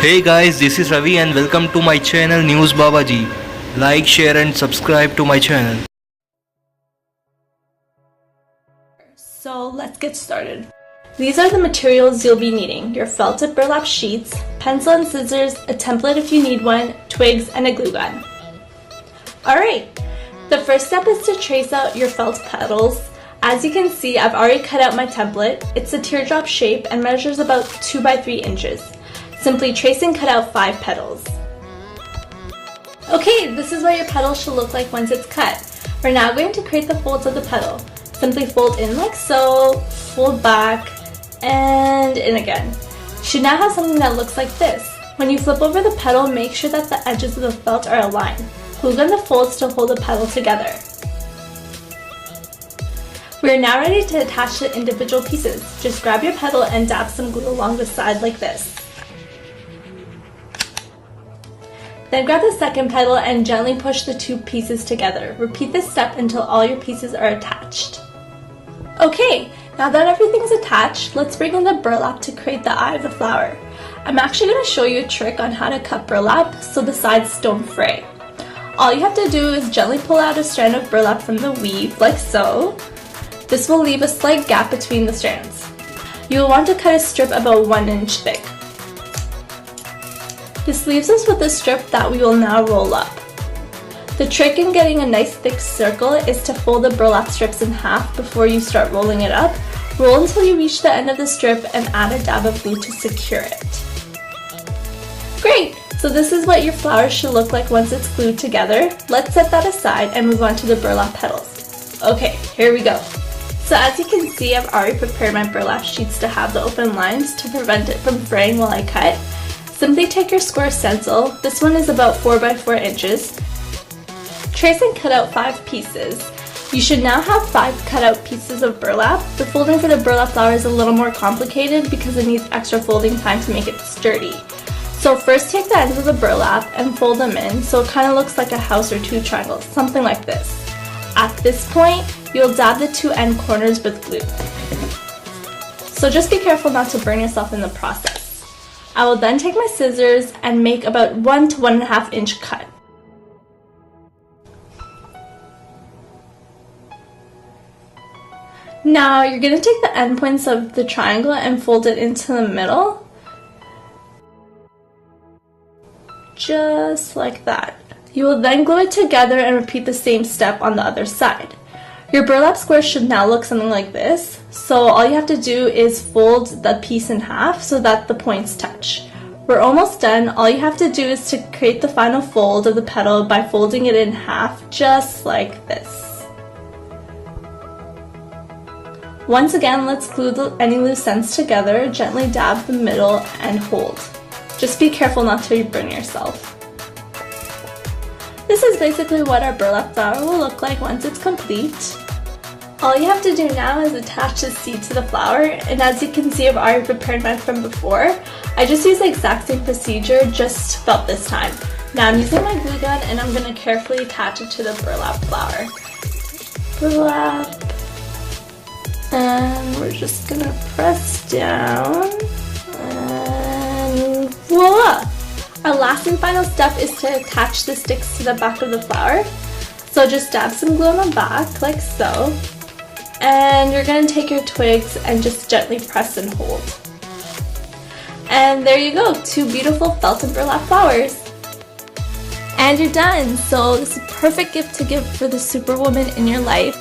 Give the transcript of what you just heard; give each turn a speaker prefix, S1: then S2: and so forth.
S1: Hey guys, this is Ravi and welcome to my channel News Babaji. Like, share and subscribe to my channel.
S2: So let's get started. These are the materials you'll be needing: your felted burlap sheets, pencil and scissors, a template if you need one, twigs, and a glue gun. Alright, the first step is to trace out your felt petals. As you can see, I've already cut out my template. It's a teardrop shape and measures about 2 by 3 inches. Simply trace and cut out 5 petals. Okay, this is what your petal should look like once it's cut. We're now going to create the folds of the petal. Simply fold in like so, fold back, and in again. You should now have something that looks like this. When you flip over the petal, make sure that the edges of the felt are aligned. Glue gun the folds to hold the petal together. We are now ready to attach the individual pieces. Just grab your petal and dab some glue along the side like this. Then grab the second petal and gently push the 2 pieces together. Repeat this step until all your pieces are attached. Okay, now that everything's attached, let's bring in the burlap to create the eye of the flower. I'm actually going to show you a trick on how to cut burlap so the sides don't fray. All you have to do is gently pull out a strand of burlap from the weave, like so. This will leave a slight gap between the strands. You will want to cut a strip about 1 inch thick. This leaves us with a strip that we will now roll up. The trick in getting a nice thick circle is to fold the burlap strips in half before you start rolling it up. Roll until you reach the end of the strip and add a dab of glue to secure it. Great! So this is what your flower should look like once it's glued together. Let's set that aside and move on to the burlap petals. Okay, here we go. So as you can see, I've already prepared my burlap sheets to have the open lines to prevent it from fraying while I cut. Simply take your square stencil, this one is about 4 by 4 inches. Trace and cut out 5 pieces. You should now have 5 cut out pieces of burlap. The folding for the burlap flower is a little more complicated because it needs extra folding time to make it sturdy. So first take the ends of the burlap and fold them in so it kind of looks like a house or 2 triangles, something like this. At this point, you'll dab the 2 end corners with glue. So just be careful not to burn yourself in the process. I will then take my scissors and make about 1 to 1.5 inch cut. Now you're going to take the end points of the triangle and fold it into the middle. Just like that. You will then glue it together and repeat the same step on the other side. Your burlap square should now look something like this. So all you have to do is fold the piece in half so that the points touch. We're almost done. All you have to do is to create the final fold of the petal by folding it in half, just like this. Once again, let's glue any loose ends together, gently dab the middle and hold. Just be careful not to burn yourself. This is basically what our burlap flower will look like once it's complete. All you have to do now is attach the seed to the flower, and as you can see, I've already prepared mine from before. I just used the exact same procedure, just felt this time. Now I'm using my glue gun and I'm going to carefully attach it to the burlap flower. Burlap. And we're just going to press down. And voila! Our last and final step is to attach the sticks to the back of the flower. So just dab some glue on the back, like so. And you're going to take your twigs and just gently press and hold. And there you go, 2 beautiful felt and burlap flowers. And you're done! So this is a perfect gift to give for the superwoman in your life.